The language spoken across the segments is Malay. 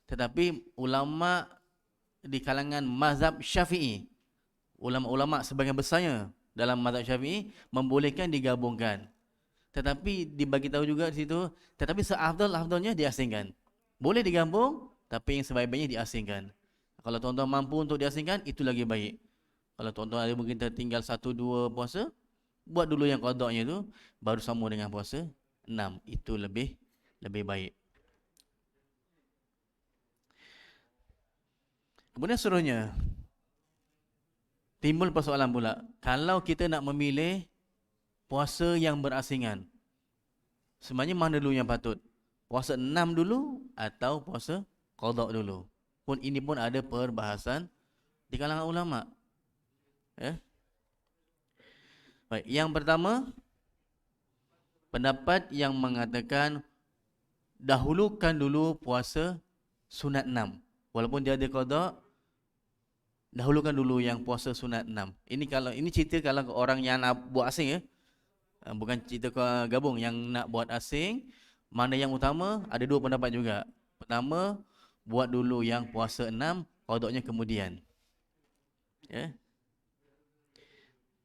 Tetapi ulama di kalangan mazhab Syafi'i, ulama-ulama sebagian besarnya dalam mazhab Syafi'i membolehkan digabungkan. Tetapi dibagi tahu juga di situ, tetapi seafdal-afdalnya diasingkan. Boleh digabung, tapi yang sebaik-baiknya diasingkan. Kalau tuan-tuan mampu untuk diasingkan, itu lagi baik. Kalau tuan-tuan ada mungkin tertinggal 1-2 puasa, buat dulu yang qadanya tu, baru sambung dengan puasa 6. Itu lebih baik. Kemudian seterusnya, timbul persoalan pula. Kalau kita nak memilih puasa yang berasingan, sebenarnya mana dulu yang patut? Puasa 6 dulu atau puasa qada dulu? Pun ini pun ada perbahasan di kalangan ulama. Baik, yang pertama, pendapat yang mengatakan dahulukan dulu puasa sunat 6. Walaupun dia ada qada, dahulukan dulu yang puasa sunat 6. Ini cerita kalau orang yang nak buat asing ya. Bukan cerita gabung yang nak buat asing. Mana yang utama? Ada dua pendapat juga. Pertama, buat dulu yang puasa 6, qadanya kemudian. Ya.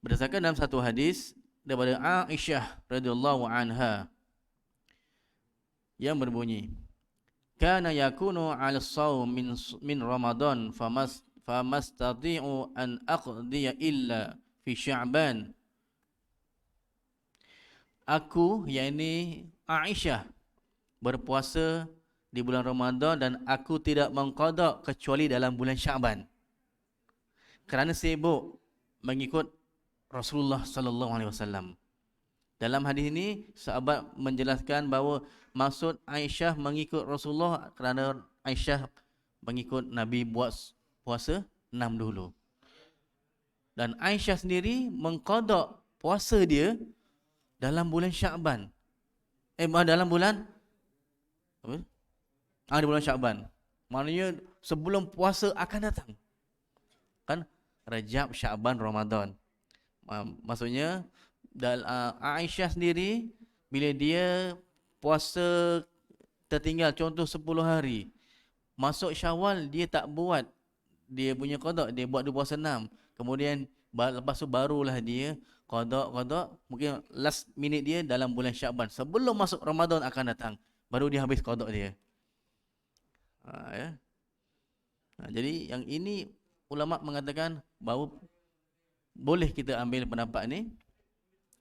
Berdasarkan dalam satu hadis daripada Aisyah radhiyallahu anha yang berbunyi, kana yakunu 'ala shaum min Ramadan famastati'u an aqdiya illa fi Sya'ban. Aku, yakni Aisyah, berpuasa di bulan Ramadan dan aku tidak mengqada kecuali dalam bulan Sya'ban. Kerana sibuk mengikut Rasulullah sallallahu alaihi wasallam. Dalam hadis ini sahabat menjelaskan bahawa maksud Aisyah mengikut Rasulullah kerana Aisyah mengikut Nabi buat puasa 6 dulu. Dan Aisyah sendiri mengqada puasa dia dalam bulan Sya'ban. Dalam bulan apa? Di bulan Sya'ban. Maknanya sebelum puasa akan datang. Kan Rajab, Sya'ban, Ramadan. Maksudnya Aisyah sendiri bila dia puasa tertinggal contoh 10 hari, masuk Syawal dia tak buat dia punya qada, dia buat dia puasa 6. Kemudian lepas tu barulah dia qada, mungkin last minute dia dalam bulan Sya'ban sebelum masuk Ramadan akan datang, baru dia habis qada dia. Jadi yang ini ulama mengatakan bahawa boleh kita ambil pendapat ni,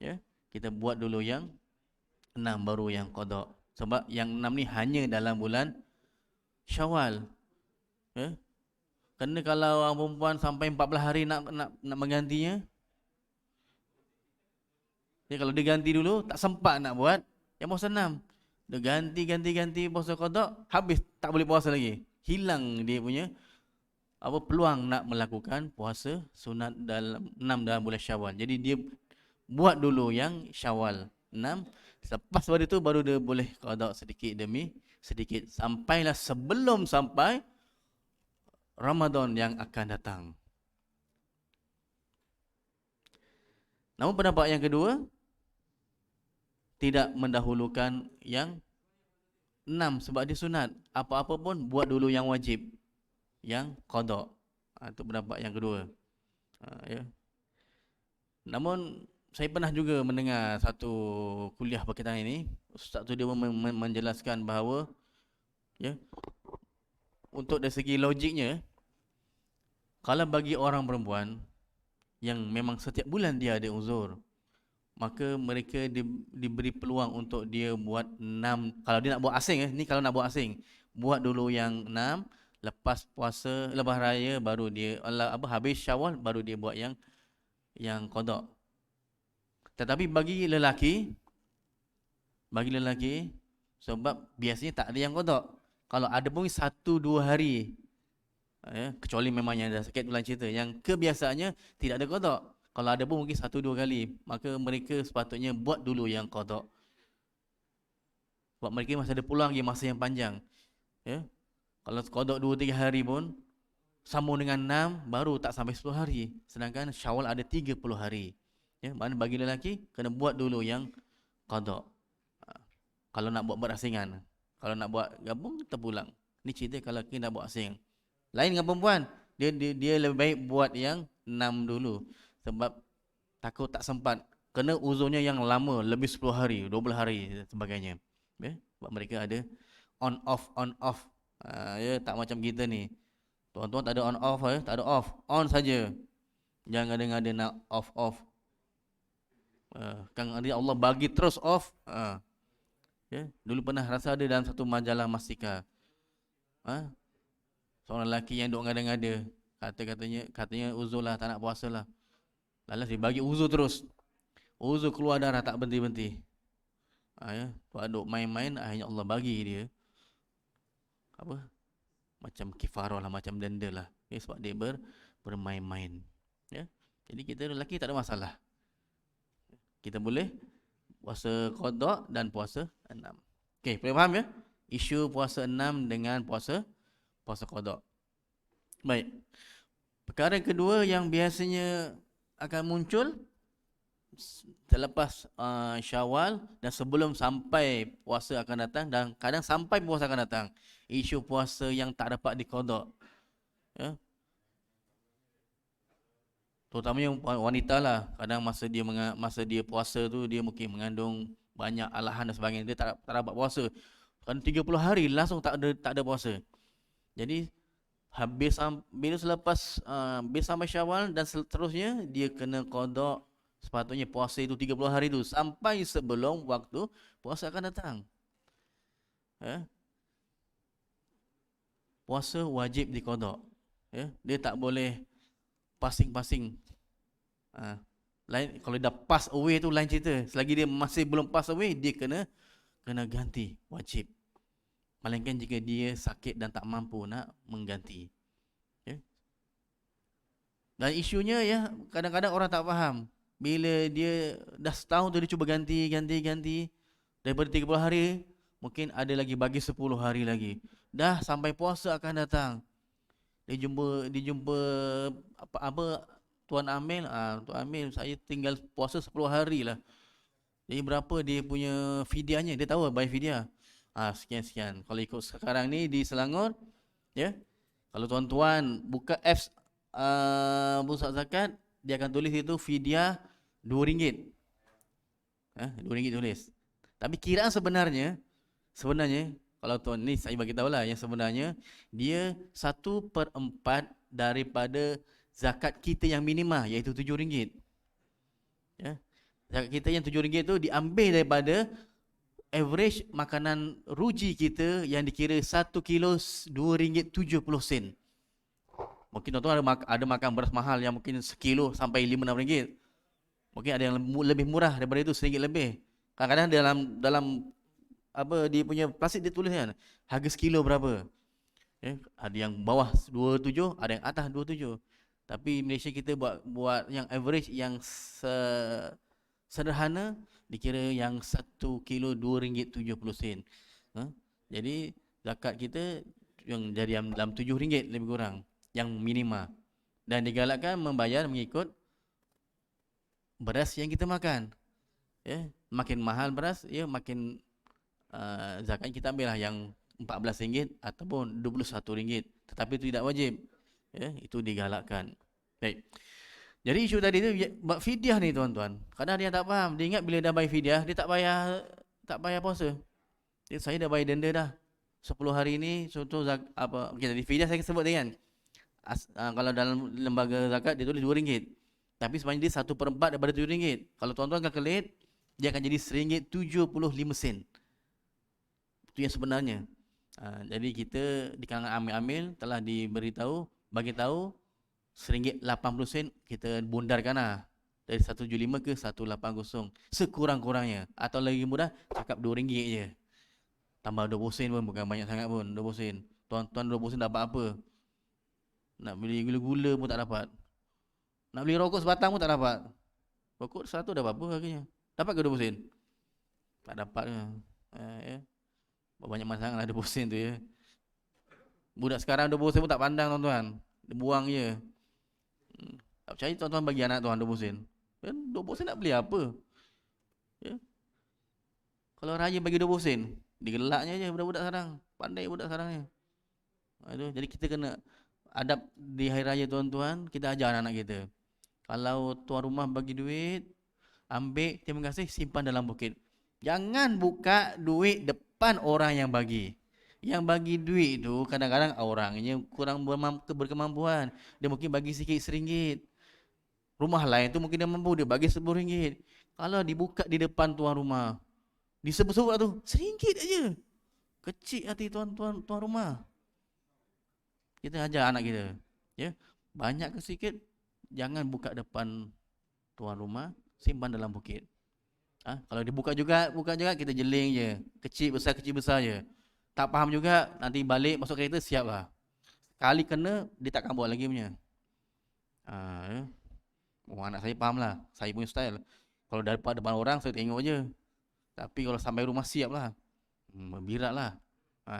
ya, kita buat dulu yang 6 baru yang qada. Sebab yang 6 ni hanya dalam bulan Syawal. Ya. Kerana kalau orang perempuan sampai 14 hari nak menggantinya, ya, kalau dia ganti dulu tak sempat nak buat yang puasa 6. Dia ganti puasa qada, habis tak boleh puasa lagi. Hilang dia punya peluang nak melakukan puasa sunat dalam 6 dalam bulan Syawal. Jadi dia buat dulu yang Syawal 6, lepas pada itu baru dia boleh qada sedikit demi sedikit sampailah sebelum sampai Ramadan yang akan datang. Namun pendapat yang kedua, tidak mendahulukan yang 6 sebab dia sunat. Apa-apa pun buat dulu yang wajib, yang qada. Itu pendapat yang kedua. Ya. Namun saya pernah juga mendengar satu kuliah berkaitan ini. Ustaz tu dia menjelaskan bahawa, ya, untuk dari segi logiknya, kalau bagi orang perempuan yang memang setiap bulan dia ada uzur, maka mereka diberi peluang untuk dia buat 6. Kalau dia nak buat asing, ni kalau nak buat asing, buat dulu yang 6, lepas puasa, lepas raya baru dia habis Syawal baru dia buat yang qada. Tetapi bagi lelaki, sebab biasanya tak ada yang qada. Kalau ada pun 1-2 hari, ya, kecuali memang yang dah sakit tulang cerita, yang kebiasaannya tidak ada qada. Kalau ada pun mungkin 1-2 kali, maka mereka sepatutnya buat dulu yang qada. Sebab mereka masih ada peluang lagi masa yang panjang. Ya. Kalau qada 2-3 hari pun sambung dengan 6 baru tak sampai 10 hari. Sedangkan Syawal ada 30 hari. Ya, mana bagi lelaki kena buat dulu yang qada. Kalau nak buat berasingan. Kalau nak buat gabung terpulang. Ni cerita kalau kita nak buat asing. Lain dengan perempuan. Dia lebih baik buat yang 6 dulu. Sebab takut tak sempat. Kena uzurnya yang lama, lebih 10 hari, 12 hari dan sebagainya. Ya? Sebab mereka ada on off. Ya, tak macam kita ni. Tuan-tuan tak ada on off, tak ada off. On saja. Jangan ada nak off. Kan Allah bagi terus off. Ya, dulu pernah rasa ada dalam satu majalah Mastika. Seorang lelaki yang duk ngada-ngada, katanya uzur lah, tak nak puasa lah. Lalu dia bagi uzur terus. Uzur keluar darah tak berhenti-henti. Ya, buat duk main-main, akhirnya Allah bagi dia apa? Macam kifarah lah, macam denda lah. Ya, sebab dia bermain-main. Ya. Jadi kita lelaki tak ada masalah. Kita boleh puasa qada dan puasa 6. Okey, boleh faham ya? Isu puasa 6 dengan puasa qada. Baik. Perkara kedua yang biasanya akan muncul selepas Syawal dan sebelum sampai puasa akan datang, dan kadang sampai puasa akan datang, isu puasa yang tak dapat diqada. Ya. Terutamanya wanita lah, kadang masa dia puasa tu dia mungkin mengandung banyak alahan dan sebagainya, dia tak dapat puasa. Kan 30 hari langsung tak ada puasa. Jadi bila selepas habis sampai Syawal dan seterusnya, dia kena qada. Sepatutnya puasa itu 30 hari itu sampai sebelum waktu puasa akan datang. Puasa wajib diqada. Dia tak boleh passing. Lain kalau dah pass away tu lain cerita. Selagi dia masih belum pass away, dia kena ganti, wajib. Melainkan jika dia sakit dan tak mampu nak mengganti. Dan isunya ya, kadang-kadang orang tak faham. Bila dia dah setahun tu dia cuba ganti daripada 30 hari, mungkin ada lagi bagi 10 hari lagi. Dah sampai puasa akan datang. Dia jumpa apa Tuan Amil, Tuan Amil, saya tinggal puasa 10 hari lah. Jadi berapa dia punya fidyahnya? Dia tahu bayar fidyah. Sekian. Kalau ikut sekarang ni di Selangor, ya. Kalau tuan-tuan buka apps pusat zakat, dia akan tulis itu fidyah RM2. RM2 tulis. Tapi kiraan sebenarnya kalau tuan ni saya bagi tahu lah, yang sebenarnya dia 1/4 daripada zakat kita yang minimah, iaitu RM7. Ya. Zakat kita yang RM7 tu diambil daripada average makanan ruji kita yang dikira 1 kilo RM2.70. Mungkin tuan-tuan ada makan beras mahal yang mungkin sekilo sampai RM5-6. Mungkin ada yang lebih murah daripada itu, RM1 lebih. Kadang-kadang dalam apa dia punya plastik dia tulis kan, harga sekilo berapa. Ada yang bawah 27, ada yang atas 27. Tapi Malaysia kita buat yang average, yang sederhana, dikira yang 1 kilo RM2.70. Jadi zakat kita yang jadi dalam RM7 lebih kurang, yang minima. Dan digalakkan membayar mengikut beras yang kita makan. Makin mahal beras, makin zakat kita ambil lah yang RM14 ataupun RM21. Tetapi itu tidak wajib. Itu digalakkan. Baik. Jadi isu tadi tu buat fidyah ni tuan-tuan. Kadang dia tak faham. Dia ingat bila dah bayar fidyah, dia tak bayar puasa. Saya dah bayar denda dah. 10 hari ni contoh tadi fidyah saya sebut tadi kan. Kalau dalam lembaga zakat dia tulis RM2. Tapi sebenarnya dia 1/4 daripada RM7. Kalau tuan-tuan calculate, dia akan jadi RM1.75. Itu yang sebenarnya. Jadi kita di kalangan amil-amil telah bagi tahu RM1.80 kita bundarkan lah. Dari 175 ke 180 sekurang-kurangnya. Atau lagi mudah, cakap RM2 je. Tambah 20 sen pun bukan banyak sangat pun, 20 sen. Tuan-tuan 20 sen dapat apa? Nak beli gula-gula pun tak dapat. Nak beli rokok sebatang pun tak dapat. Rokok 100 dah berapa harganya? Dapat ke 20 sen? Tak dapat ke? Banyak masalah lah 20 sen tu ya. Budak sekarang 20 sen pun tak pandang tuan-tuan. Dia buang je. Tak percaya tuan-tuan bagi anak tuan 20 sen. 20 sen nak beli apa? Kalau raya bagi 20 sen, digelaknya je budak-budak sekarang. Pandai budak sekarang ni. Aduh, jadi kita kena adab di hari raya tuan-tuan, kita ajar anak-anak kita. Kalau tuan rumah bagi duit, ambil, terima kasih, simpan dalam bukit. Jangan buka duit depan orang yang bagi. Yang bagi duit itu kadang-kadang orangnya kurang berkemampuan. Dia mungkin bagi sikit RM1. Rumah lain tu mungkin dia mampu, dia bagi RM10. Kalau dibuka di depan tuan rumah, disebut-sebut tu, RM1 aja. Kecil hati tuan rumah. Kita ajar anak kita. Ya, banyak ke sikit, jangan buka depan tuan rumah, simpan dalam bukit. Kalau dibuka juga, buka juga, kita jeling je. Kecil besar je. Tak faham juga, nanti balik masuk kereta siap lah. Kali kena, dia takkan buat lagi punya. Ya. Oh, anak saya faham lah, saya punya style. Kalau dapat depan orang, saya tengok je. Tapi kalau sampai rumah siap lah. Berbirak lah.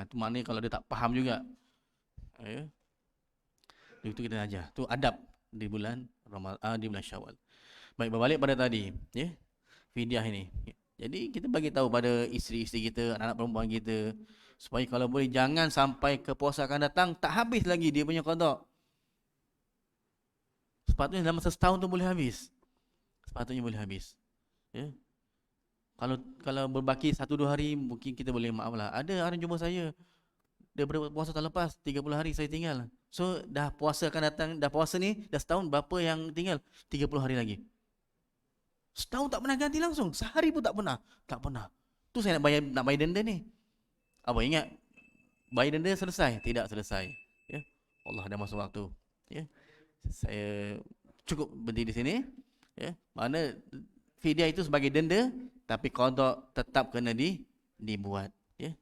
Itu maknanya kalau dia tak faham juga. Ya. Itu kita ajar. Itu adab di bulan di bulan Syawal. Baik, berbalik pada tadi, ya. Fidyah ini. Jadi kita bagi tahu pada isteri-isteri kita, anak-anak perempuan kita, supaya kalau boleh jangan sampai ke puasa akan datang tak habis lagi dia punya qada. Sepatutnya dalam masa setahun tu boleh habis. Sepatutnya boleh habis. Ya. Kalau berbaki 1-2 hari mungkin kita boleh maaf lah. Ada orang jumpa saya, dia berpuasa tahun lepas 30 hari saya tinggal. So dah puasa akan datang, dah puasa ni dah setahun, berapa yang tinggal? 30 hari lagi. Setahun tak pernah ganti langsung, sehari pun tak pernah. Tak pernah. Tu saya nak bayar denda ni. Apa ingat? Bayar denda selesai? Tidak selesai. Ya. Allah dah masuk waktu. Ya. Saya cukup berhenti di sini. Ya. Mana fidyah itu sebagai denda, tapi qada tetap kena dibuat. Ya.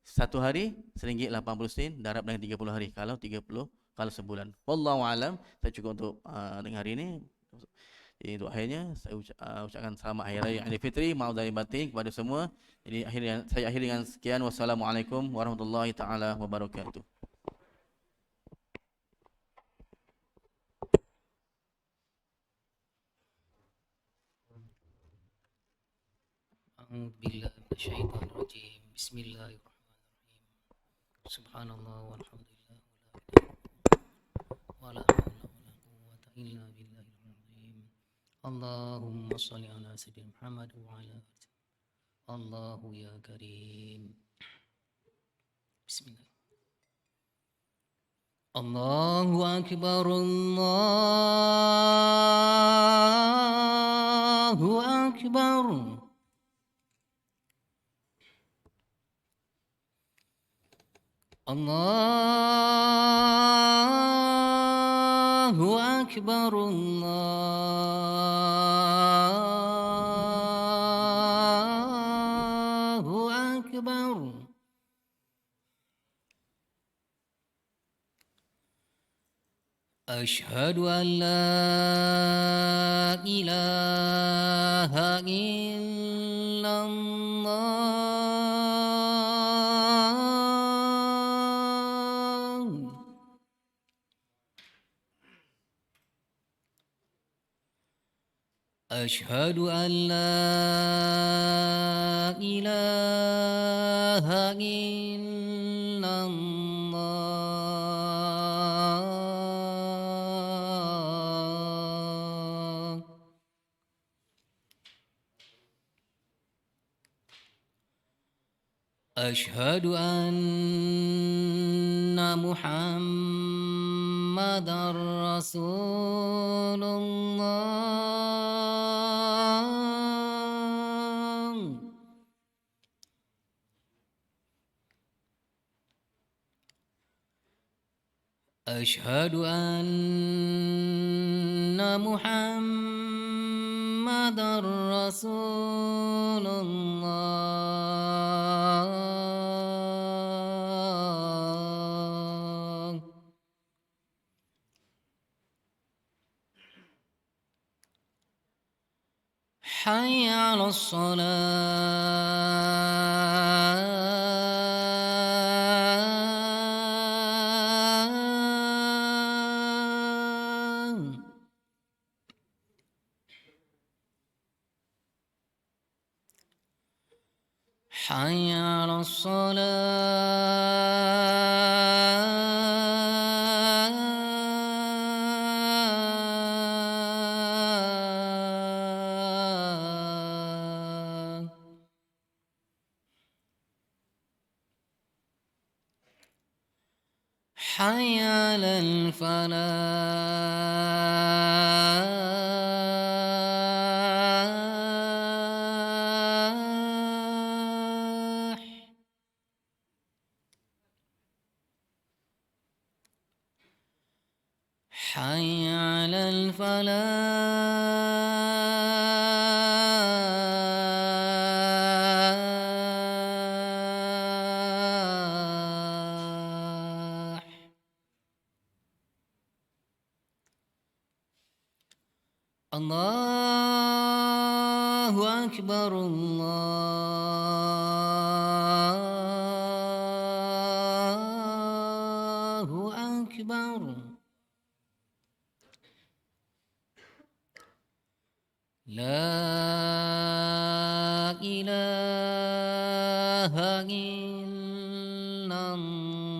1 hari RM1.80 darab dengan 30 hari. Kalau 30, kalau sebulan. Wallahu alam. Saya cukup untuk dengan hari ini. Jadi untuk akhirnya saya ucapkan selamat hari raya Aidilfitri, maaf dari batin kepada semua. Jadi saya akhiri dengan sekian. Wassalamualaikum warahmatullahi taala wabarakatuh. A'udzubillahi minasyaitonirrajim. Bismillahirrahmanirrahim. Subhanallah walhamdulillah wala haula wala quwwata illa billahil azim. Allahumma shalli ala sayyidina Muhammad wa ala Allahu ya karim. Bismillah. Allahu akbar, Allahu akbar. Allahu akbar, Allahu akbar. Asyhadu an la ilaha illallah. Asyhadu an la ilaha illallah. Asyhadu anna Muhammadar Rasulullah. Asyhadu anna Muhammadar Rasulullah. Hayya 'alas shalah. Hayya 'alas shalah. حي على الفلاح حي على الفلاح الله أكبر الله أكبر لا إله إلا الله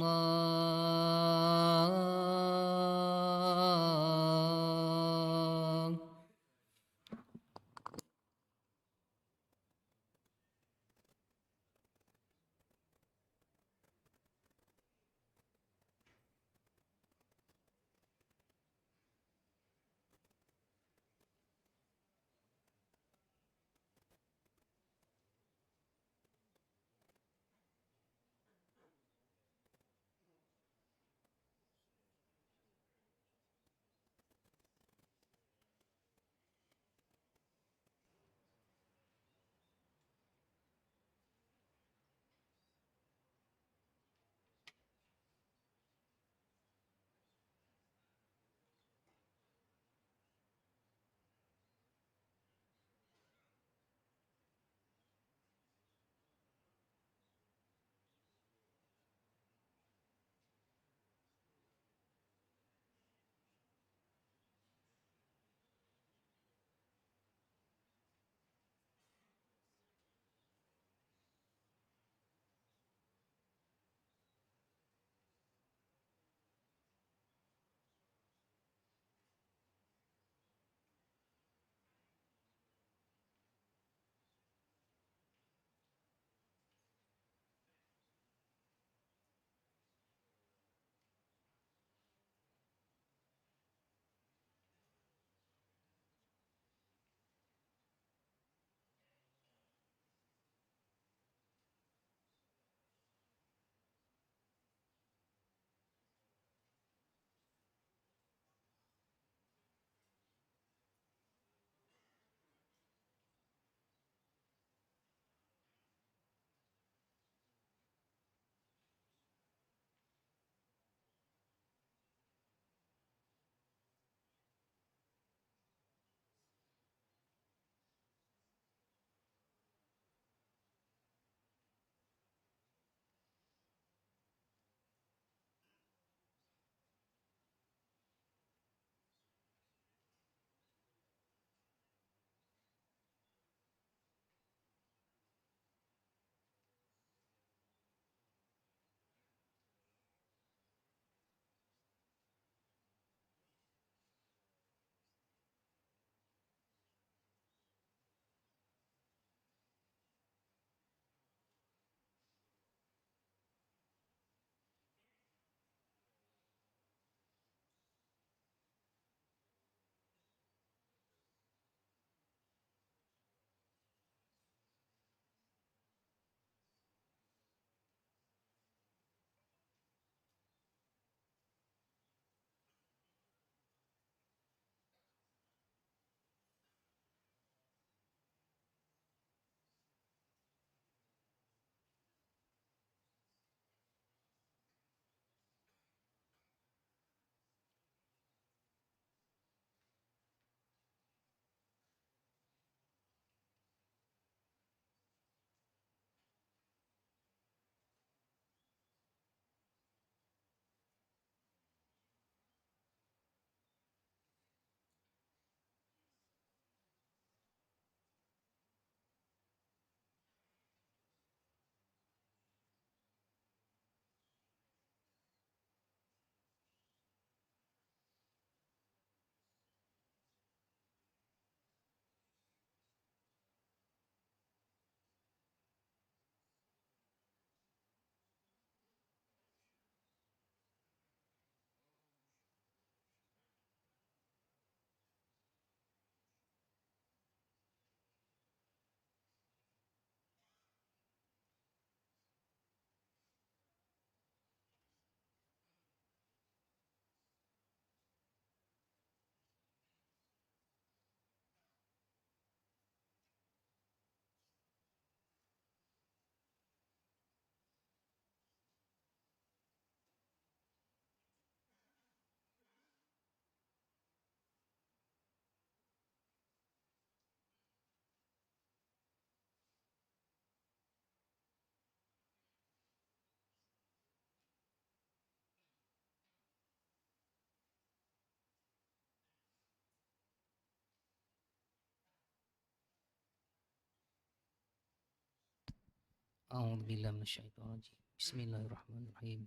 أعوذ بالله من الشيطان الرجيم بسم الله الرحمن الرحيم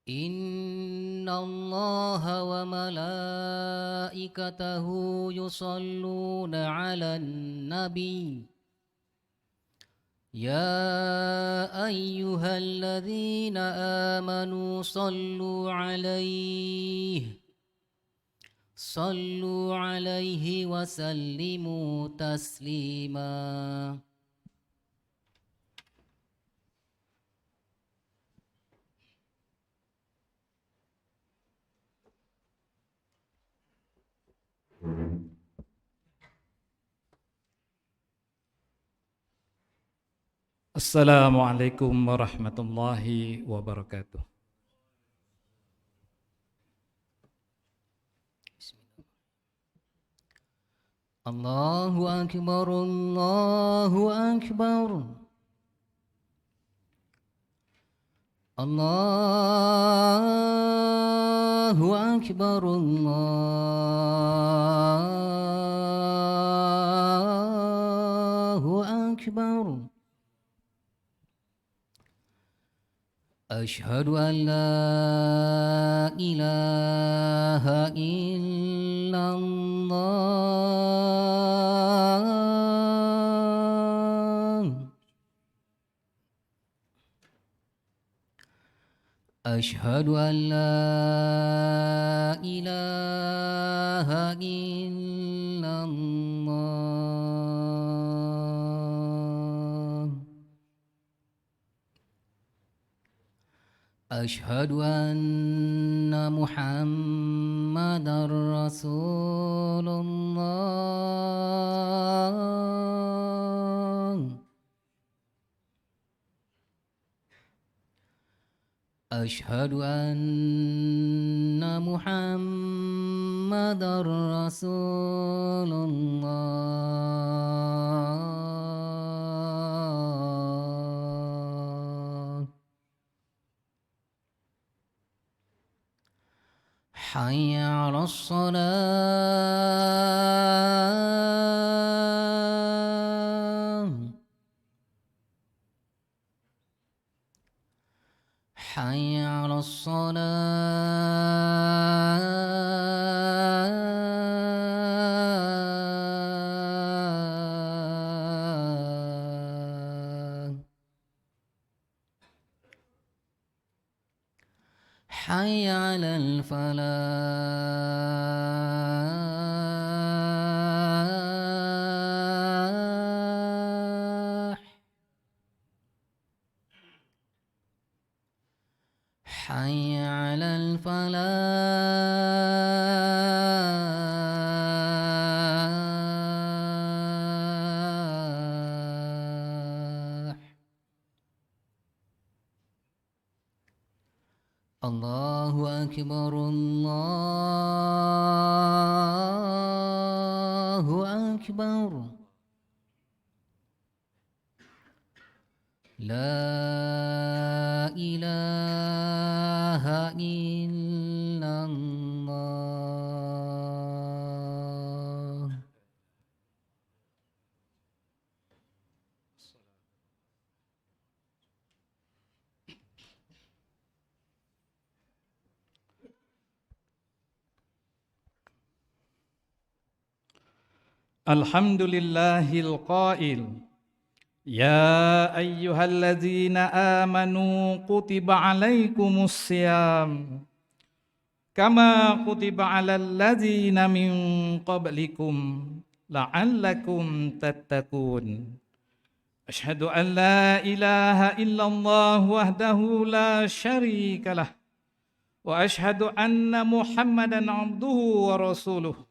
إن الله وملائكته يصلون على النبي يا أيها الذين آمنوا صلوا عليه وسلموا تسليما. Assalamualaikum warahmatullahi wabarakatuh. Allahu Akbar, Allahu Akbar. Allahu Akbar, Allahu Akbar. أشهد أن لا إله إلا الله. أشهد أن لا إله إلا الله. أشهد أن محمدا رسول الله. أشهد أن محمدا رسول الله. حي على الصلاة. حي على الصلاة. حي على الفلاح. حي على الفلاح. الله أكبر، الله أكبر. لا إله إلا الله. Alhamdulillahil qail Ya ayyuhalladzina amanu kutiba alaikumus siyam kama kutiba alal ladzina min qablikum la'allakum tattaqun. Asyhadu an la ilaha illallah wahdahu la syarika lah wa asyhadu anna Muhammadan abduhu wa rasuluh.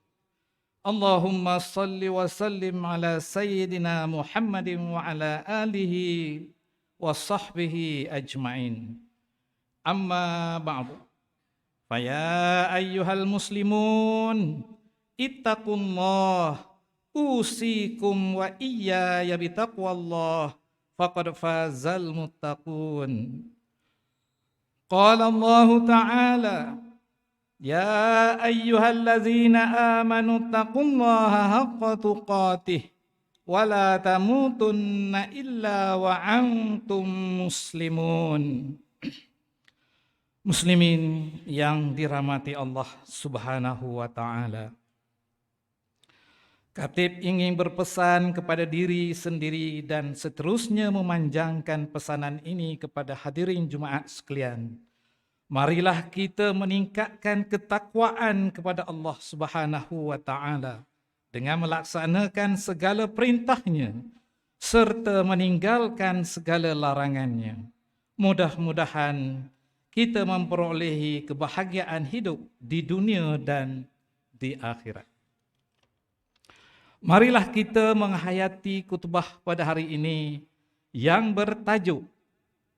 Allahumma salli wa sallim ala sayyidina Muhammadin wa ala alihi wa sahbihi ajma'in. Amma ba'du. Faya ayyuhal muslimun ittaqullah usikum wa iyaya bitaqwallah faqad fazal muttaqun. Qala Allah ta'ala Ya ayyuhalladzina amanu taqullaha haqqa tuqatih ولا تموتن إلا وأنتم مسلمون. Muslimin yang dirahmati Allah Subhanahu wa taala. Khatib ingin berpesan kepada diri sendiri dan seterusnya memanjangkan pesanan ini kepada hadirin Jumaat sekalian. Marilah kita meningkatkan ketakwaan kepada Allah Subhanahu wa taala dengan melaksanakan segala perintahnya serta meninggalkan segala larangannya. Mudah-mudahan kita memperolehi kebahagiaan hidup di dunia dan di akhirat. Marilah kita menghayati khutbah pada hari ini yang bertajuk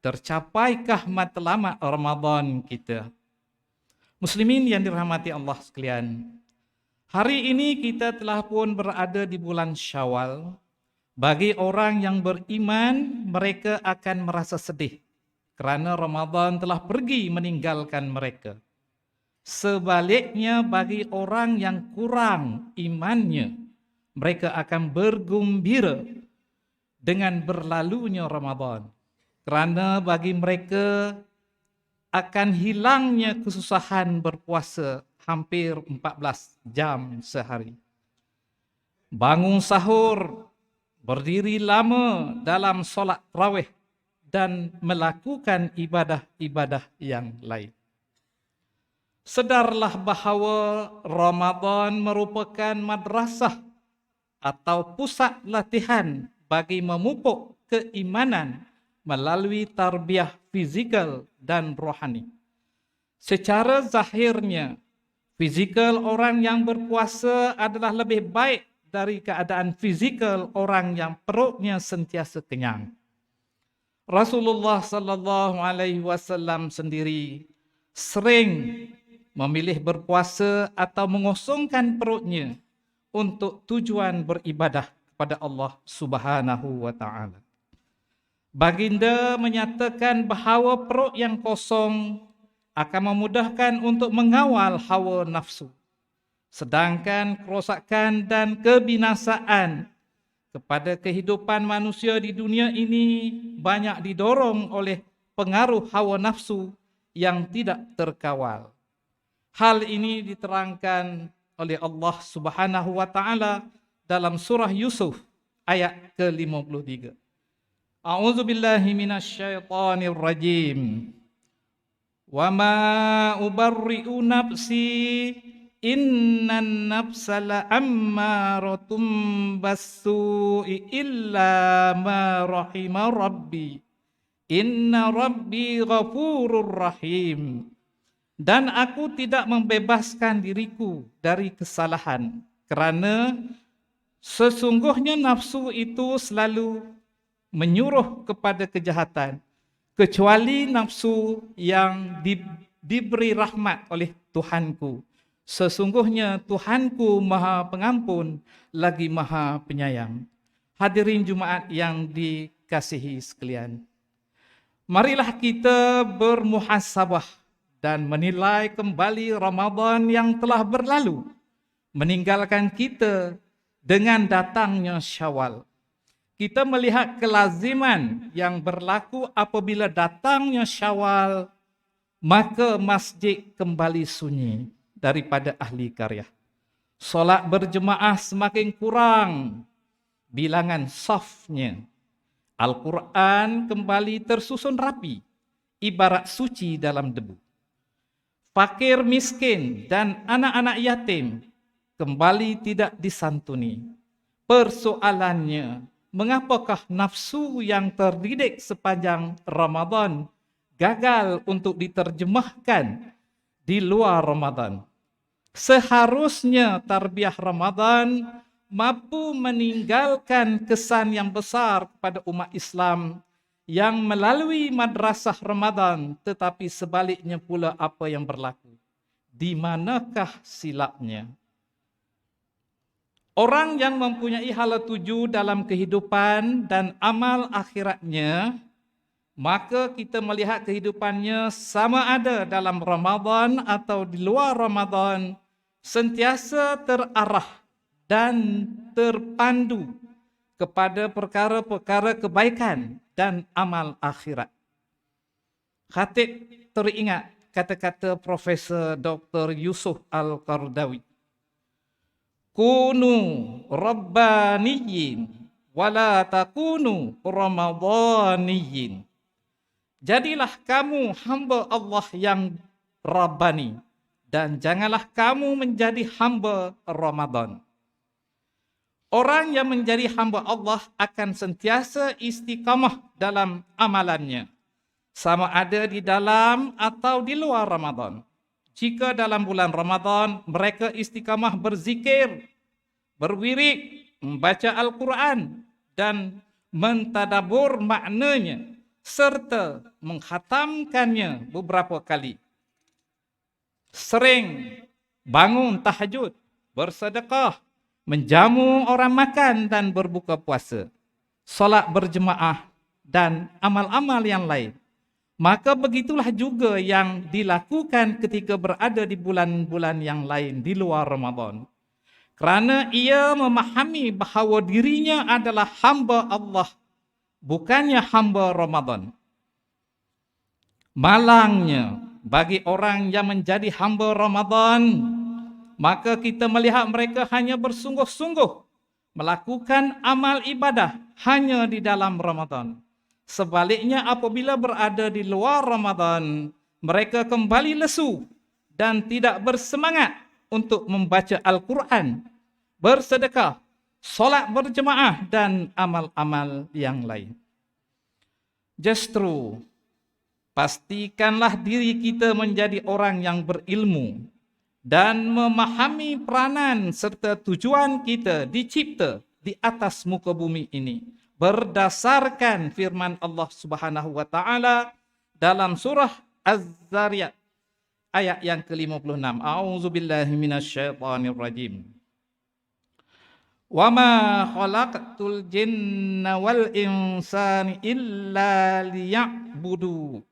Tercapaikah matlamat Ramadan kita? Muslimin yang dirahmati Allah sekalian, hari ini kita telah pun berada di bulan Syawal. Bagi orang yang beriman, mereka akan merasa sedih kerana Ramadan telah pergi meninggalkan mereka. Sebaliknya bagi orang yang kurang imannya, mereka akan bergembira dengan berlalunya Ramadan. Kerana bagi mereka akan hilangnya kesusahan berpuasa hampir 14 jam sehari. Bangun sahur, berdiri lama dalam solat tarawih dan melakukan ibadah-ibadah yang lain. Sedarlah bahawa Ramadan merupakan madrasah atau pusat latihan bagi memupuk keimanan melalui tarbiyah fizikal dan rohani. Secara zahirnya, fizikal orang yang berpuasa adalah lebih baik dari keadaan fizikal orang yang perutnya sentiasa kenyang. Rasulullah sallallahu alaihi wasallam sendiri sering memilih berpuasa atau mengosongkan perutnya untuk tujuan beribadah kepada Allah Subhanahu wa taala. Baginda menyatakan bahawa perut yang kosong akan memudahkan untuk mengawal hawa nafsu. Sedangkan kerosakan dan kebinasaan kepada kehidupan manusia di dunia ini banyak didorong oleh pengaruh hawa nafsu yang tidak terkawal. Hal ini diterangkan oleh Allah Subhanahu wa taala dalam surah Yusuf ayat ke-53. A'udzubillahi minasyaitonir rajim. Wa ma ubarri'u nafsi innan nafsa la'ammaratun bassu'i illa ma rahima rabbi. Inna rabbi ghafurur rahim. Dan aku tidak membebaskan diriku dari kesalahan kerana sesungguhnya nafsu itu selalu menyuruh kepada kejahatan kecuali nafsu yang diberi rahmat oleh Tuhanku. Sesungguhnya Tuhanku Maha Pengampun lagi Maha Penyayang. Hadirin Jumaat yang dikasihi sekalian, marilah kita bermuhasabah dan menilai kembali Ramadan yang telah berlalu, meninggalkan kita dengan datangnya Syawal. Kita melihat kelaziman yang berlaku apabila datangnya Syawal, maka masjid kembali sunyi daripada ahli karya. Solat berjemaah semakin kurang bilangan safnya. Al-Quran kembali tersusun rapi, ibarat suci dalam debu. Fakir miskin dan anak-anak yatim kembali tidak disantuni. Persoalannya, mengapakah nafsu yang terdidik sepanjang Ramadan gagal untuk diterjemahkan di luar Ramadan? Seharusnya tarbiyah Ramadan mampu meninggalkan kesan yang besar kepada umat Islam yang melalui madrasah Ramadan, tetapi sebaliknya pula apa yang berlaku? Di manakah silapnya? Orang yang mempunyai hala tuju dalam kehidupan dan amal akhiratnya, maka kita melihat kehidupannya sama ada dalam Ramadan atau di luar Ramadan, sentiasa terarah dan terpandu kepada perkara-perkara kebaikan dan amal akhirat. Khatib teringat kata-kata Profesor Dr. Yusuf Al-Qardawi. Kunu rabbaniyin wala takunu ramadhaniyin. Jadilah kamu hamba Allah yang Rabbani dan janganlah kamu menjadi hamba Ramadan. Orang yang menjadi hamba Allah akan sentiasa istiqamah dalam amalannya, sama ada di dalam atau di luar Ramadan. Jika dalam bulan Ramadan mereka istiqamah berzikir, berwirid, membaca Al-Quran dan mentadabur maknanya serta mengkhatamkannya beberapa kali. Sering bangun tahajud, bersedekah, menjamu orang makan dan berbuka puasa, solat berjemaah dan amal-amal yang lain. Maka begitulah juga yang dilakukan ketika berada di bulan-bulan yang lain di luar Ramadan. Kerana ia memahami bahawa dirinya adalah hamba Allah, bukannya hamba Ramadan. Malangnya bagi orang yang menjadi hamba Ramadan, maka kita melihat mereka hanya bersungguh-sungguh melakukan amal ibadah hanya di dalam Ramadan. Sebaliknya apabila berada di luar Ramadan, mereka kembali lesu dan tidak bersemangat untuk membaca Al-Quran, bersedekah, solat berjemaah dan amal-amal yang lain. Justru, pastikanlah diri kita menjadi orang yang berilmu dan memahami peranan serta tujuan kita dicipta di atas muka bumi ini berdasarkan firman Allah Subhanahu wa taala dalam surah Az-Zariyat ayat yang ke-56. A'udzubillahi minasyaitonirrajim. Wa ma khalaqtul jinna wal insani illa liya'budu.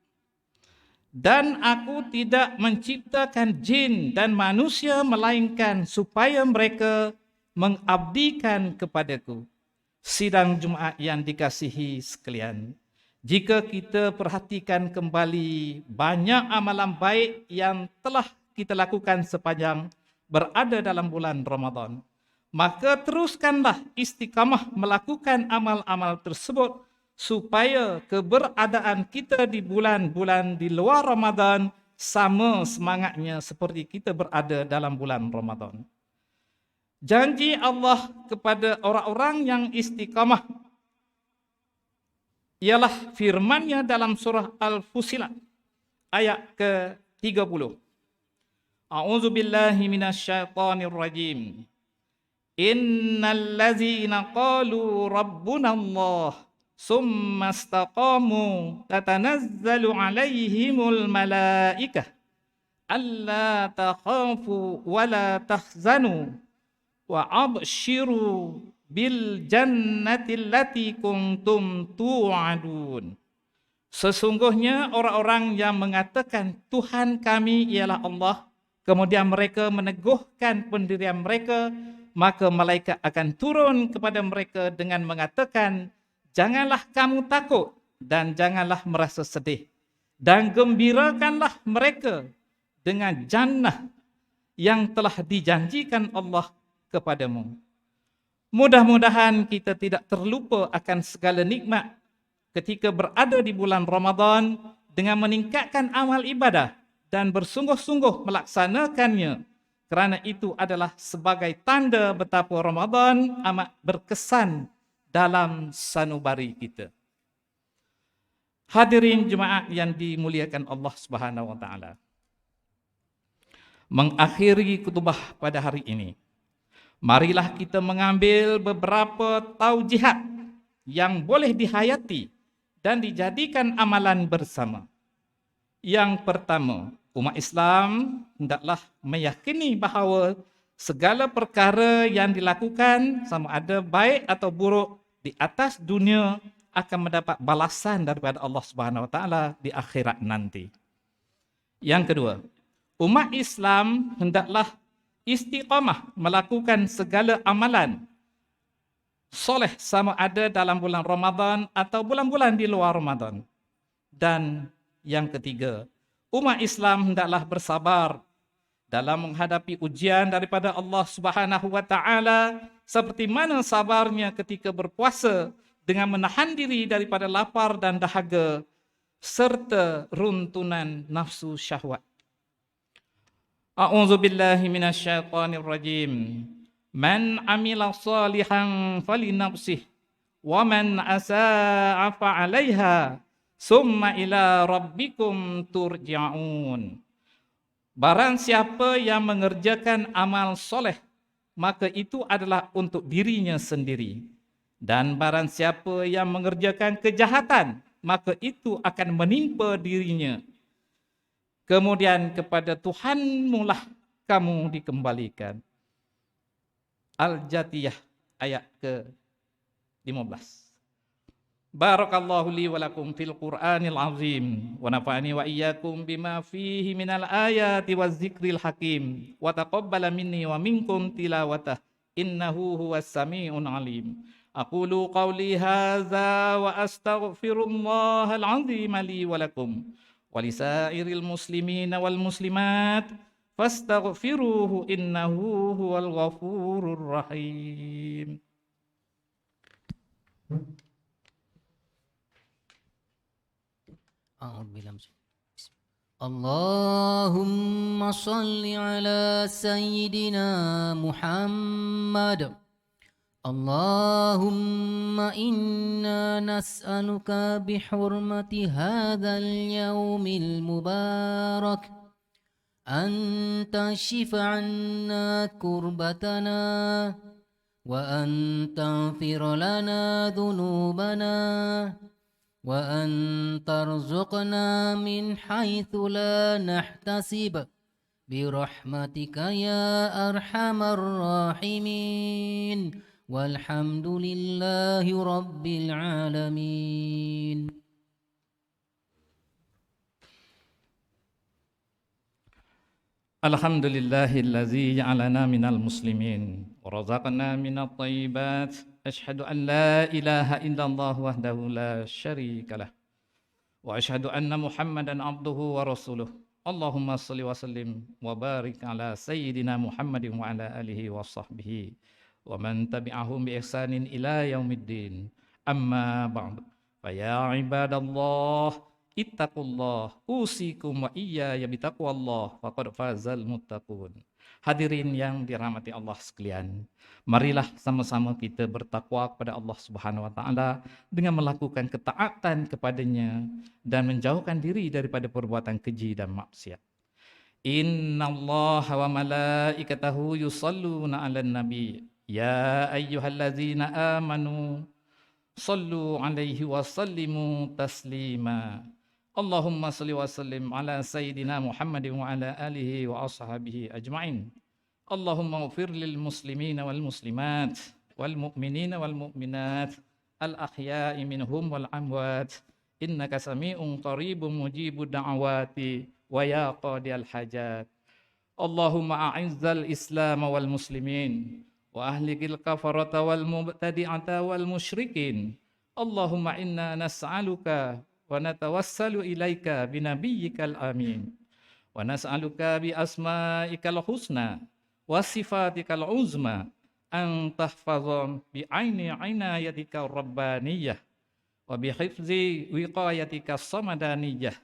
Dan aku tidak menciptakan jin dan manusia melainkan supaya mereka mengabdikan kepadaku. Sidang Jumaat yang dikasihi sekalian, jika kita perhatikan kembali banyak amalan baik yang telah kita lakukan sepanjang berada dalam bulan Ramadan, maka teruskanlah istiqamah melakukan amal-amal tersebut supaya keberadaan kita di bulan-bulan di luar Ramadan sama semangatnya seperti kita berada dalam bulan Ramadan. Janji Allah kepada orang-orang yang istiqamah ialah firman-Nya dalam surah Al-Fussilat ayat ke-30. A'udzu billahi minasyaitonir rajim. Innal ladzina qalu rabbuna Allah summa istaqamu tatanazzalu alaihimul malaikah alla takhafu wa la tahzanu wa abshiru bil jannati allati kuntum tu'adun. Sesungguhnya orang-orang yang mengatakan Tuhan kami ialah Allah, kemudian mereka meneguhkan pendirian mereka, maka malaikat akan turun kepada mereka dengan mengatakan, janganlah kamu takut dan janganlah merasa sedih, dan gembirakanlah mereka dengan jannah yang telah dijanjikan Allah kepadamu. Mudah-mudahan kita tidak terlupa akan segala nikmat ketika berada di bulan Ramadan dengan meningkatkan amal ibadah dan bersungguh-sungguh melaksanakannya, kerana itu adalah sebagai tanda betapa Ramadan amat berkesan dalam sanubari kita. Hadirin jemaah yang dimuliakan Allah Subhanahu wa taala. Mengakhiri khutbah pada hari ini, marilah kita mengambil beberapa taujihat yang boleh dihayati dan dijadikan amalan bersama. Yang pertama, umat Islam hendaklah meyakini bahawa segala perkara yang dilakukan sama ada baik atau buruk di atas dunia akan mendapat balasan daripada Allah Subhanahu wa taala di akhirat nanti. Yang kedua, umat Islam hendaklah istiqamah melakukan segala amalan soleh sama ada dalam bulan Ramadan atau bulan-bulan di luar Ramadan. Dan yang ketiga, umat Islam hendaklah bersabar dalam menghadapi ujian daripada Allah Subhanahu wa taala seperti mana sabarnya ketika berpuasa dengan menahan diri daripada lapar dan dahaga serta runtunan nafsu syahwat. A'udzu billahi minasyaitonir rajim. Man amila salihan falinafsih wa man asaa fa 'alaiha summa ila rabbikum turja'un. Barang siapa yang mengerjakan amal soleh, maka itu adalah untuk dirinya sendiri. Dan barang siapa yang mengerjakan kejahatan, maka itu akan menimpa dirinya. Kemudian kepada Tuhanmu lah kamu dikembalikan. Al-Jatiyah ayat ke-15. Barakallahu li wa lakum fil Qur'anil azim wa nafa'ani wa iyyakum bima fihi minal ayati waz zikril hakim wa taqabbala minni wa minkum tilawatah innahu huwas samiun alim. Aqulu qawli hadza wa astaghfirullahal azim li wa lakum wa lisairil muslimina wal muslimat fastaghfiruhu innahu huwal ghafurur rahim. Allahumma salli ala sayyidina Muhammad. Allahumma inna nas'aluka bihurmati hadzal yawmil mubarak an tashifa 'anna kurbatana wa an taghfir lana dhunubana wa an tarzuqna min haitsu la nahtasib birahmatika ya arhamar rahimin walhamdulillahi rabbil alamin. Alhamdulillahillazi ja'alana minal muslimin wa razaqna minat thayyibat. Asyhadu an la ilaha illallah wahdahu la syarikalah wa asyhadu anna Muhammadan abduhu wa rasuluh. Allahumma shalli wa sallim wa barik ala sayyidina Muhammadin wa ala alihi wa sahbihi wa man tabi'ahum bi ihsanin ila yaumiddin. Amma ba'd. Fa ya ibadallah ittaqullah usikum wa iyaya bitaqwallah faqad fazal muttaqun. Hadirin yang dirahmati Allah sekalian, marilah sama-sama kita bertakwa kepada Allah Subhanahu wa taala dengan melakukan ketaatan kepadanya dan menjauhkan diri daripada perbuatan keji dan maksiat. Innallaha wa malaikatahu yusalluna 'alan nabi ya ayyuhallazina amanu sallu 'alaihi wa sallimu taslima. Allahumma salli wa sallim ala sayyidina Muhammadin wa ala alihi wa ashabihi ajma'in. Allahumma ghfir lil muslimina wal muslimat wal mu'minina wal mu'minat al ahya'i minhum wal amwat innaka sami'un qaribun mujibud da'awati wa ya qadiyal hajat. Allahumma a'izzal islam wal muslimin wa ahlikil kafarata wal mubtadi'ata wal musyrikin. Allahumma inna nas'aluka wa natawassalu ilaika binabiyyikal amin wa nas'aluka bi asma'ikal husna wa sifatikal uzma an tahfazan bi aini inayatika rabbaniyah wa bi hifzi wiqayatika samadaniyah.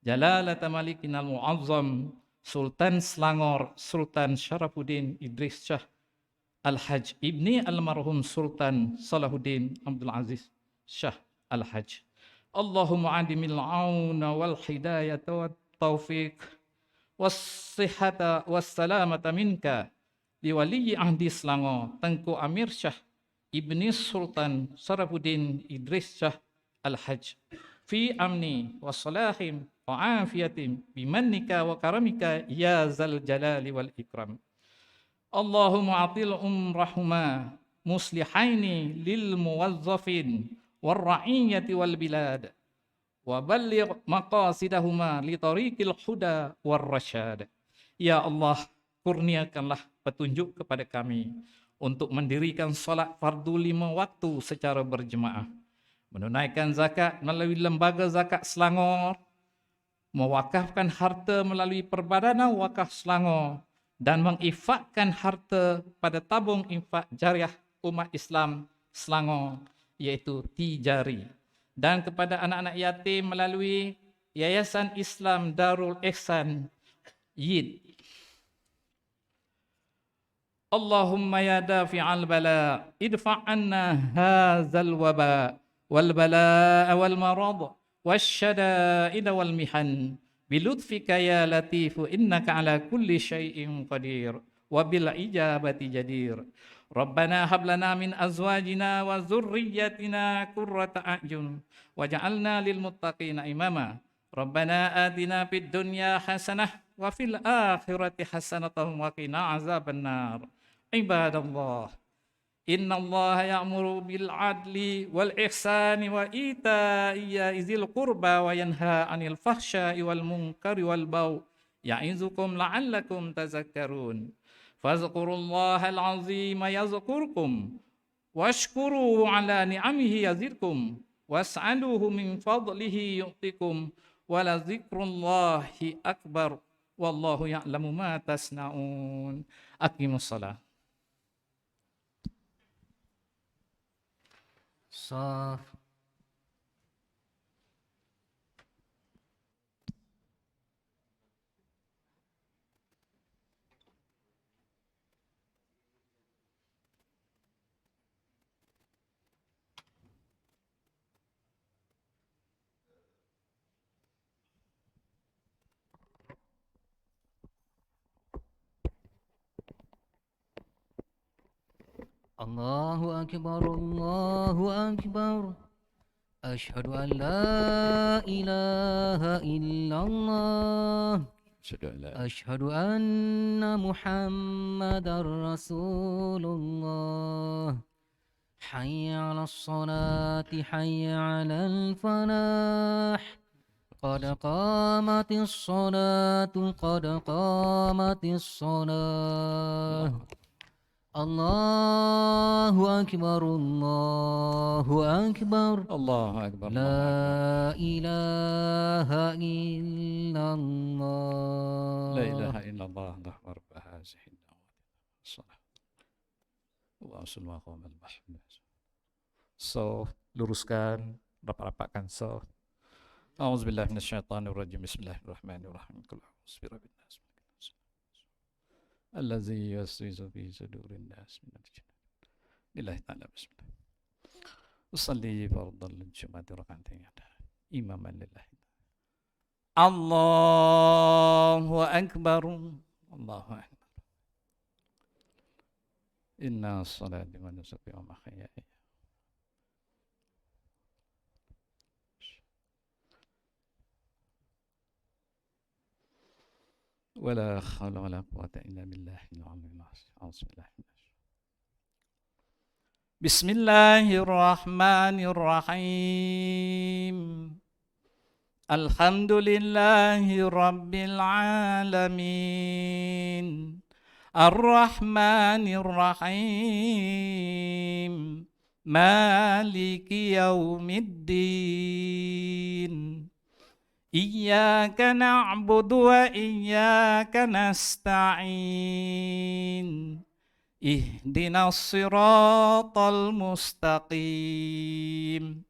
Jalalata malikinal mu'azzam Sultan Selangor Sultan Syarafuddin Idris Shah Al-Hajj Ibni Almarhum Sultan Salahuddin Abdul Aziz Shah Al-Hajj. Allahumma adimil auna wal hidayata wat taufiq was sihhata was salamata minka li wali ahdi Selangor Tengku Amir Shah Ibni Sultan Syarafuddin Idris Shah Al-Hajj fi amni wa salahim wa afiyatim bimannika wa karamika ya zal jalali wal ikram. Allahumma atil umrahuma muslihaini lil muwazzafin war ra'iyati wal bilad wa balligh maqasidahuma li tariqil huda war rasyad. Ya Allah, kurniakanlah petunjuk kepada kami, untuk mendirikan solat fardu 5 waktu secara berjemaah, menunaikan zakat melalui lembaga zakat Selangor, mewakafkan harta melalui Perbadanan Wakaf Selangor dan menginfakkan harta pada tabung infak jariah umat Islam Selangor iaitu Tijari, dan kepada anak-anak yatim melalui Yayasan Islam Darul Ihsan YID. Allahumma ya dafi'al bala idfa' anna hadzal waba wal balaa wal marad wasyada'id wal mihan bilutfika ya latifu innaka ala kulli syai'in qadir wa bil ijabati jadir. Rabbana hab lana min azwajina wa dzurriyyatina qurrata a'yun waj'alna lil muttaqina imama. Rabbana atina fid dunya hasanah wa fil akhirati hasanatan wa qina azabannar. Ibadallah, innallaha ya'muru bil adli wal ihsani wa ita'i dzil qurba wa yanha 'anil fahsya'i wal munkari wal baghi ya'izukum la'allakum tazakkarun. Fadhkurullahal 'azima yazkurkum washkuruhu 'ala ni'amihi yazidkum was'aluhu min fadlihi yu'tikum wa la dzikrullahi akbar wallahu ya'lamu ma tasna'un. Aqimus shalah. Saf. Allahu Akbar, Allahu Akbar. Asyhadu an la ilaha illallah. Asyhadu anna Muhammadar Rasulullah. Hayya 'alas salati, hayya 'alal falah. Qad qamatis salatu, qad qamatis salah. Allahu Akbar, Allahu Akbar. Allahu Akbar. La ilaha illallah. La ilaha illallah Allahu Akbar. Hazihi salah. Wa sallallahu alaihi wasallam. So, luruskan, rapat-rapatkan. So, A'udzubillahi minasyaitonirrajim. Bismillahirrahmanirrahim. Qul a'udzu birabbin nas. Allazi yuwaswisu fi sudurin nas minal jinnati. Lillahi ta'ala bismillah. Usalli fardal jum'ati rak'atain imaman lillahi. Allahu akbar. Allahu akbar. Inna salati wa nusuki wa mahyaya ولا حول ولا قوة إلا بالله العلي العظيم. بسم الله الرحمن الرحيم. الحمد لله رب العالمين. الرحمن الرحيم. مالك يوم الدين. إياك نعبد وإياك نستعين. اهدنا الصراط المستقيم.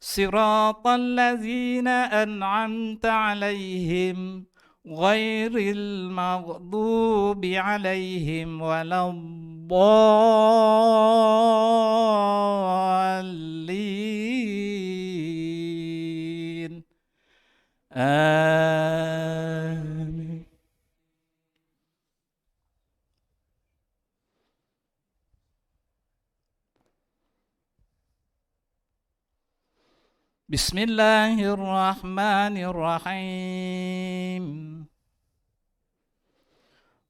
صراط الذين أنعمت عليهم غير المغضوب عليهم ولا الضالين. آمين. بسم الله الرحمن الرحيم.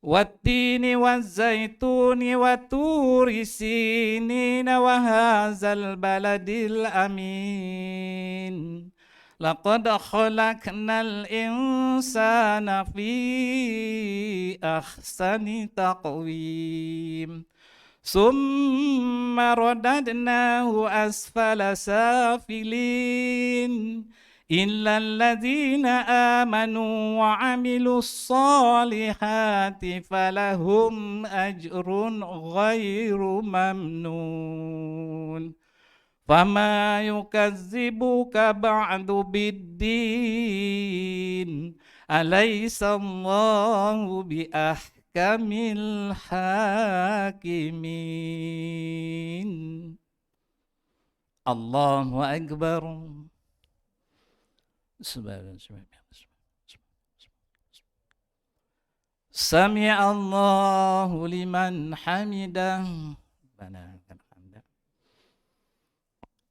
والتين والزيتون وطور سينين وهذا البلد الأمين. لقد خلقنا الإنسان في أحسن تقويم. ثم رددناه أسفل سافلين إلا الذين آمنوا وعملوا الصالحات فلهم أجر غير ممنون فما يكذبك بعد بالدين أليس الله بأحكم الحاكمين الله أكبر سمع الله لمن حمده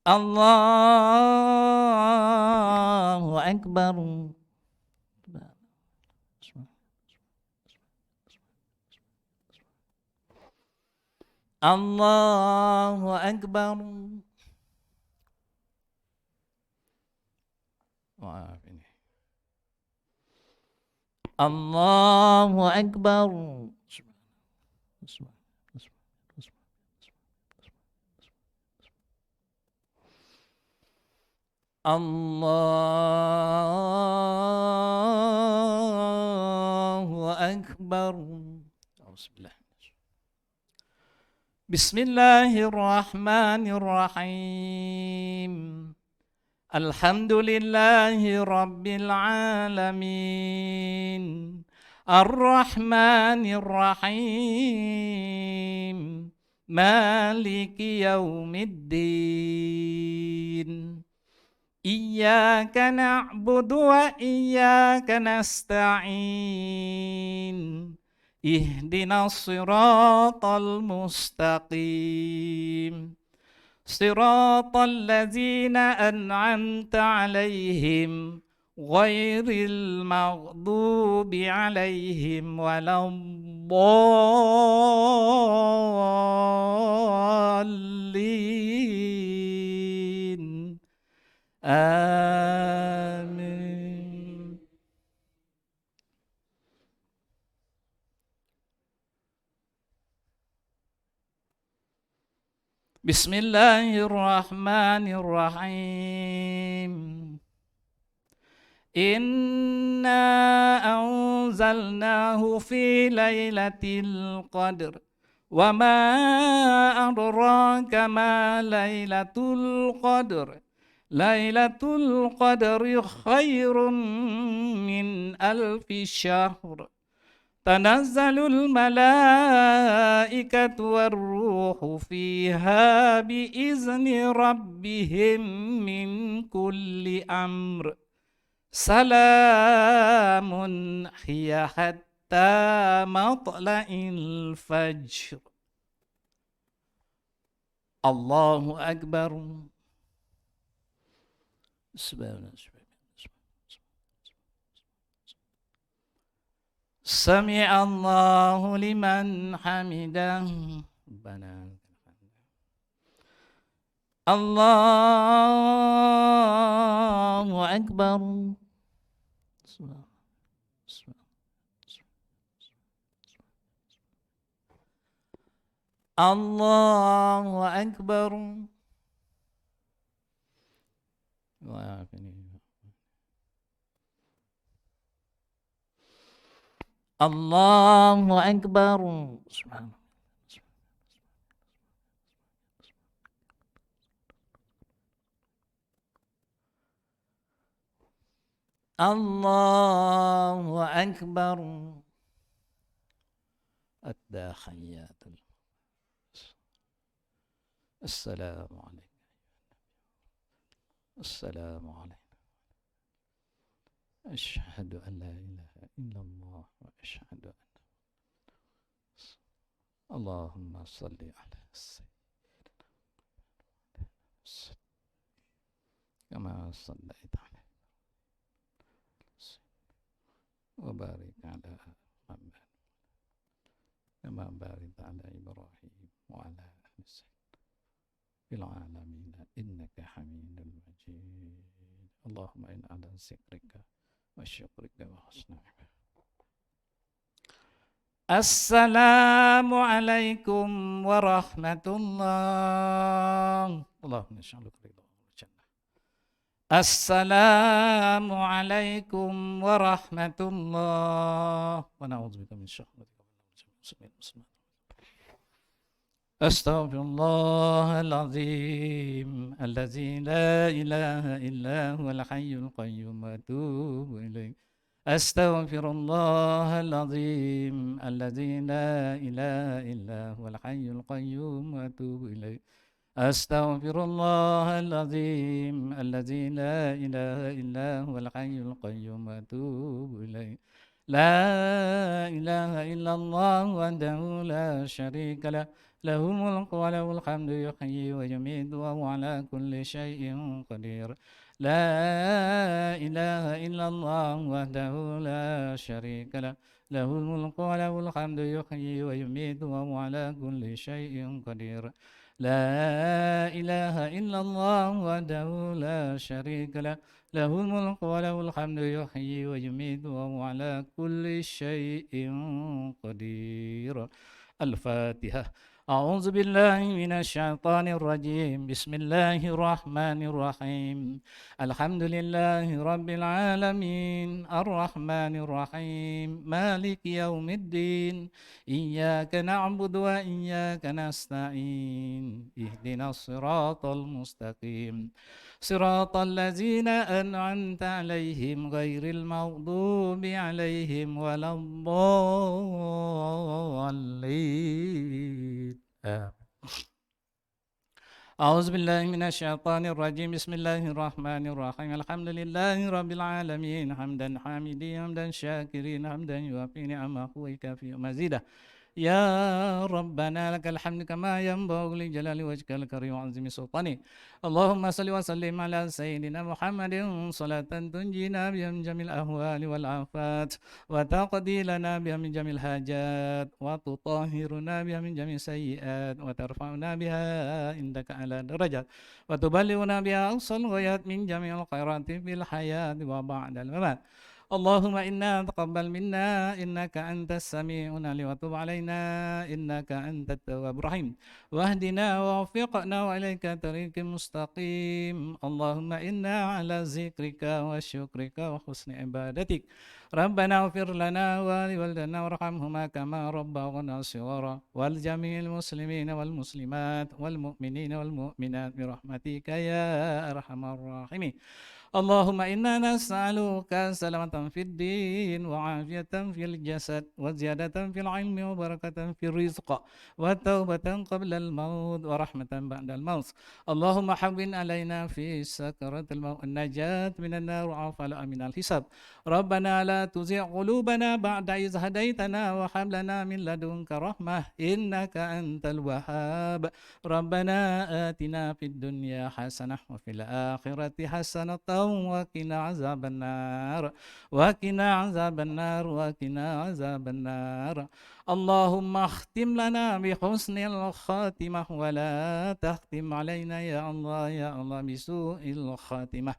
الله أكبر الله أكبر الله أكبر الله أكبر بسم الله الرحمن الرحيم الحمد لله رب العالمين الرحمن الرحيم مالك يوم الدين إياك نعبد وإياك نستعين اهدنا الصراط المستقيم صراط الذين أنعمت عليهم غير المغضوب عليهم ولا الضالين آمين بسم الله الرحمن الرحيم إنا أنزلناه في ليلة القدر وما أدراك ما ليلة القدر ليلة القدر خير من 1000 شهر تنزل الملائكة والروح فيها بإذن ربهم من كل أمر سلام هي حتى مطلع الفجر الله أكبر سمع الله لمن حمده الله أكبر الله أكبر الله أكبر الله أكبر التحيات السلام عليكم السلام عليكم أشهد أن لا إله إلا الله وأشهد أن اللهم صل على سيدنا كما صليت على وبارك على محمد كما باركت على إبراهيم وعلى آل سيدنا في العالمين إنك حميد مجيد اللهم إن على ذكرك وشكرك وحسن عبادتك Assalamualaikum warahmatullahi. Allahumma ja'alhu ridha wal jannah. Assalamualaikum warahmatullahi wa na'udzubika min syarri muslimin muslimat. Astaghfirullahaladzim allazi la ilaha illa huwal hayyul qayyum wa atubu ilaih. Astaghfirullahaladzim allazi la ilaha illa huwal hayyul qayyum wa atubu ilaih. Astaghfirullahaladzim allazi la ilaha illa huwal hayyul qayyum wa atubu ilaih. La ilaha illallah wahdahu la syarika lah. Lahul mulku wa lahul hamdu yuhyi wa yumiitu wa huwa ala kulli syai'in qadir. La ilaha illallah wahdahu la syarika lah. Lahul mulku wa lahul hamdu yuhyi wa yumiitu wa huwa ala kulli syai'in qadir. La ilaha illallah wahdahu la syarika lah. Lahul mulku wa lahul hamdu yuhyi wa yumiitu wa huwa ala kulli syai'in qadir. Al-Fatihah. أعوذ بالله من الشيطان الرجيم بسم الله الرحمن الرحيم الحمد لله رب العالمين الرحمن الرحيم مالك يوم الدين إياك نعبد وإياك نستعين اهدنا الصراط المستقيم صراط الذين أنعمت عليهم غير المغضوب عليهم ولا الضالين. أعوذ بالله من الشيطان الرجيم بسم الله الرحمن الرحيم الحمد لله رب العالمين حمدا حامدين حمدا شاكرين حمدا يوافي نعمه ويكافئ مزيده. يا ربنا لك الحمد كما ينبغي لجلال وجهك الكريم وعظيم سلطانك. اللهم صل وسلم على سيدنا محمد صلاة تنجينا بها من جميع الأهوال والآفات وتقضي لنا بها من جميع الحاجات وتطهرنا بها من جميع السيئات وترفعنا بها عندك على درجات وتبلغنا بها أقصى الغايات من جميع الخيرات في الحياة وبعد الممات. اللهم إنا تقبل منا إنك أنت السميع العليم وتب علينا إنك أنت التواب الرحيم واهدنا ووفقنا وإليك طريق مستقيم. اللهم إنا على ذكرك وشكرك وحسن عبادتك. ربنا اغفر لنا ولوالدينا وارحمهما كما ربونا صغارا ولجميع المسلمين والمسلمات والمؤمنين والمؤمنات برحمتك يا أرحم الراحمين. اللهم إنا نسألك سلامة في الدين وعافية في الجسد وزيادة في العلم وبركة في الرزق وتوبة قبل الموت ورحمة بعد الموت. اللهم حبب علينا في سكرة الموت النجاة من النار وعافية من الحساب. ربنا لا تزغ قلوبنا بعد إذ هديتنا وهب لنا من لدنك رحمة إنك أنت الوهاب. ربنا آتنا في الدنيا حسنة وفي الآخرة حسنة وقنا عذاب النار وقنا عذاب النار وقنا عذاب النار. اللهم اختم لنا بحسن الخاتمة ولا تختم علينا يا الله يا الله بسوء الخاتمة.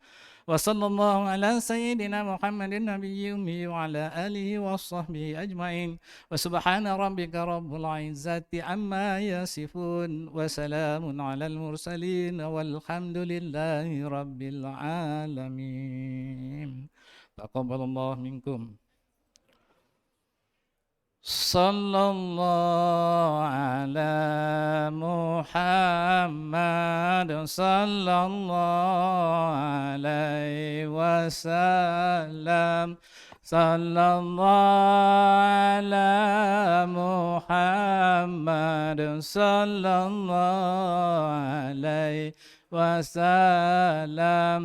وصلى الله على سيدنا محمد النبي الأمي وعلى آله وصحبه أجمعين. وسبحان ربك رب العزة عما يصفون وسلام على المرسلين والحمد لله رب العالمين. تقبل الله منكم. صلى الله على محمد صلى الله عليه وسلم. صلى الله على محمد صلى الله عليه وسلم.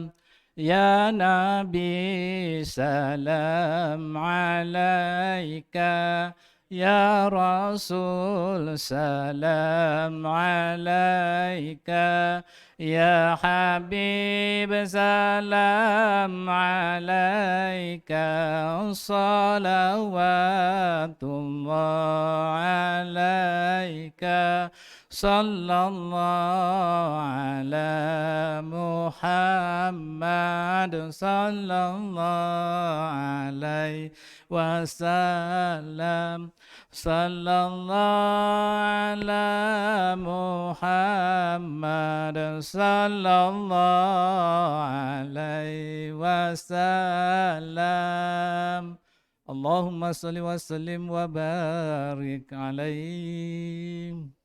يا نبي سلام عليك يا رسول سلام عليك يا حبيب سلام عليك. صلوات الله عليك sallallahu ala Muhammad sallallahu alaihi wasallam sallallahu ala Muhammad sallallahu alaihi wasallam. Allahumma salli wa sallim wa barik alaihi.